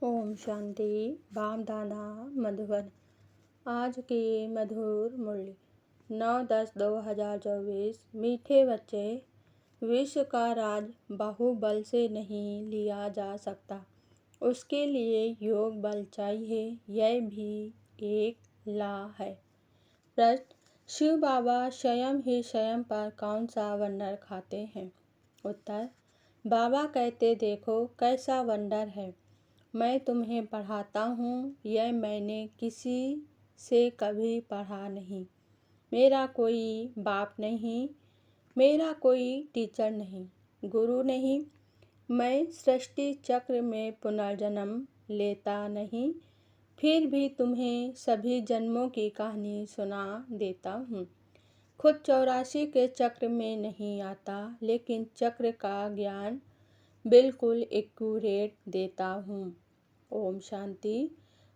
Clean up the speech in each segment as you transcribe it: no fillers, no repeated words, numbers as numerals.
ओम शांति। बामदाना मधुबन। आज की मधुर मुरली 9/10/2024। मीठे बच्चे, विश्व का राज बाहुबल से नहीं लिया जा सकता। उसके लिए योग बल चाहिए, यह भी एक ला है। प्रश्न: शिव बाबा स्वयं ही स्वयं पर कौन सा वंडर खाते हैं? उत्तर: बाबा कहते देखो कैसा वंडर है, मैं तुम्हें पढ़ाता हूँ, यह मैंने किसी से कभी पढ़ा नहीं। मेरा कोई बाप नहीं, मेरा कोई टीचर नहीं, गुरु नहीं। मैं सृष्टि चक्र में पुनर्जन्म लेता नहीं, फिर भी तुम्हें सभी जन्मों की कहानी सुना देता हूँ। खुद 84 के चक्र में नहीं आता, लेकिन चक्र का ज्ञान बिल्कुल एक्यूरेट देता हूँ। ओम शांति।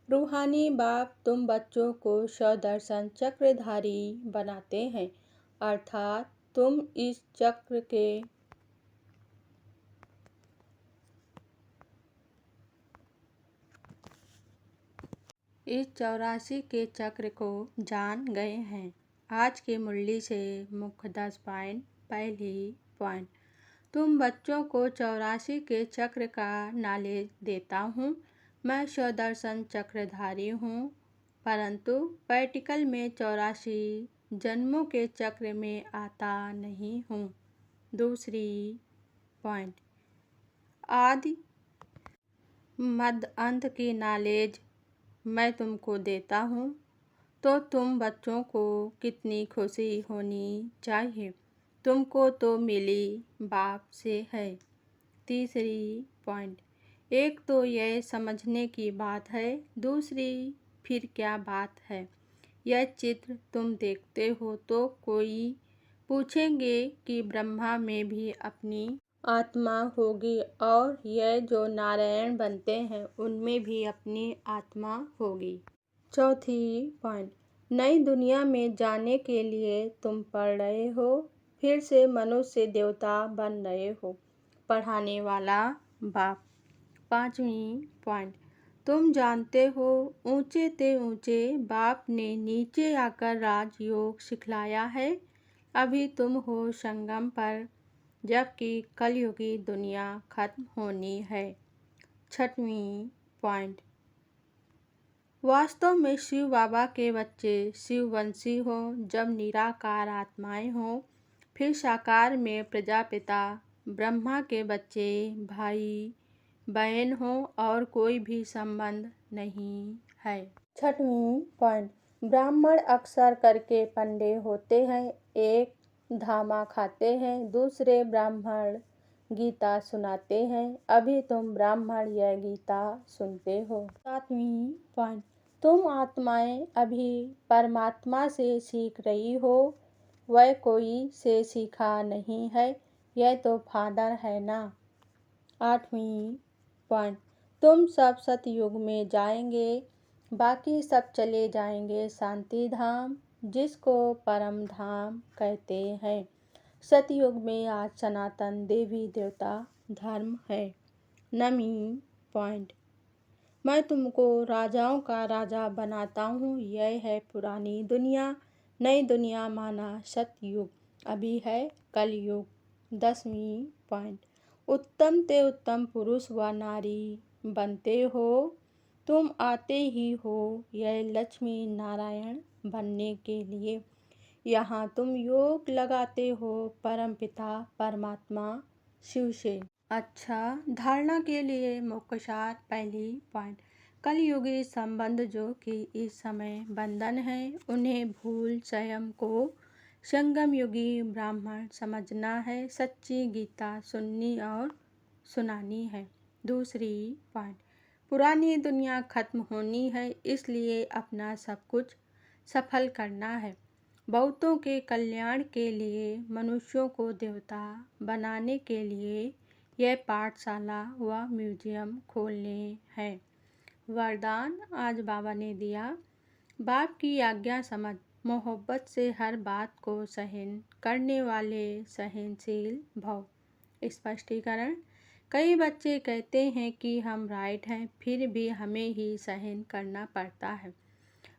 रूहानी बाप तुम बच्चों को स्वदर्शन चक्रधारी बनाते हैं, अर्थात तुम इस 84 के चक्र को जान गए हैं। आज की मुरली से मुख्य 10 पॉइंट। पहली पॉइंट: तुम बच्चों को 84 के चक्र का नॉलेज देता हूँ। मैं स्वदर्शन चक्रधारी हूँ, परंतु प्रैक्टिकल में 84 जन्मों के चक्र में आता नहीं हूँ। दूसरी पॉइंट: आदि मध्य अंत की नॉलेज मैं तुमको देता हूँ, तो तुम बच्चों को कितनी खुशी होनी चाहिए, तुमको तो मिली बाप से है। तीसरी पॉइंट: एक तो यह समझने की बात है, दूसरी फिर क्या बात है। यह चित्र तुम देखते हो तो कोई पूछेंगे कि ब्रह्मा में भी अपनी आत्मा होगी, और यह जो नारायण बनते हैं उनमें भी अपनी आत्मा होगी। चौथी पॉइंट: नई दुनिया में जाने के लिए तुम पढ़ रहे हो, फिर से मनुष्य देवता बन रहे हो। पढ़ाने वाला बाप। पांचवी पॉइंट: तुम जानते हो ऊंचे ते ऊंचे बाप ने नीचे आकर राजयोग सिखलाया है। अभी तुम हो संगम पर, जबकि कलयुगी दुनिया खत्म होनी है। छठवीं पॉइंट: वास्तव में शिव बाबा के बच्चे शिववंशी हो, जब निराकार आत्माएं हो, फिर साकार में प्रजापिता ब्रह्मा के बच्चे भाई बहन हो, और कोई भी संबंध नहीं है। छठवीं पॉइंट: ब्राह्मण अक्सर करके पंडे होते हैं, एक धामा खाते हैं, दूसरे ब्राह्मण गीता सुनाते हैं। अभी तुम ब्राह्मण यह गीता सुनते हो। सातवीं पॉइंट: तुम आत्माएं अभी परमात्मा से सीख रही हो, वह कोई से सीखा नहीं है, यह तो फादर है ना। आठवीं पॉइंट: तुम सब सतयुग में जाएंगे, बाकी सब चले जाएंगे शांति धाम, जिसको परम धाम कहते हैं। सतयुग में आज सनातन देवी देवता धर्म है। नवीं पॉइंट: मैं तुमको राजाओं का राजा बनाता हूँ, यह है पुरानी दुनिया। नई दुनिया माना सतयुग, अभी है कलयुग। 10वीं पॉइंट: उत्तम ते उत्तम पुरुष व नारी बनते हो, तुम आते ही हो यह लक्ष्मी नारायण बनने के लिए। यहाँ तुम योग लगाते हो परमपिता परमात्मा शिव से। अच्छा, धारणा के लिए मुख्य सार। पहली पॉइंट: कलयुगी संबंध जो कि इस समय बंधन है, उन्हें भूल स्वयं को संगम युगी ब्राह्मण समझना है, सच्ची गीता सुननी और सुनानी है। दूसरी पॉइंट: पुरानी दुनिया खत्म होनी है, इसलिए अपना सब कुछ सफल करना है। बहुतों के कल्याण के लिए, मनुष्यों को देवता बनाने के लिए यह पाठशाला व म्यूजियम खोलने हैं। वरदान आज बाबा ने दिया। बाप की आज्ञा समझ, मोहब्बत से हर बात को सहन करने वाले सहनशील भव। स्पष्टीकरण: कई बच्चे कहते हैं कि हम राइट हैं, फिर भी हमें ही सहन करना पड़ता है,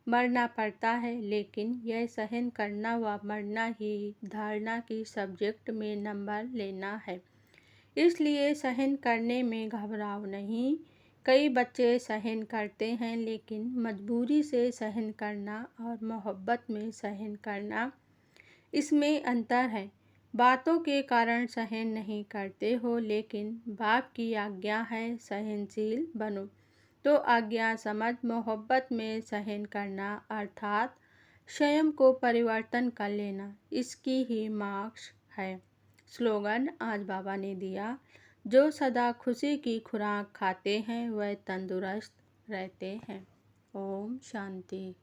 मरना पड़ता है। लेकिन यह सहन करना व मरना ही धारणा की सब्जेक्ट में नंबर लेना है, इसलिए सहन करने में घबराओ नहीं। कई बच्चे सहन करते हैं, लेकिन मजबूरी से सहन करना और मोहब्बत में सहन करना, इसमें अंतर है। बातों के कारण सहन नहीं करते हो, लेकिन बाप की आज्ञा है सहनशील बनो, तो आज्ञा समझ मोहब्बत में सहन करना अर्थात स्वयं को परिवर्तन कर लेना, इसकी ही मार्क्स है। स्लोगन आज बाबा ने दिया, जो सदा खुशी की खुराक खाते हैं वह तंदुरुस्त रहते हैं। ओम शांति।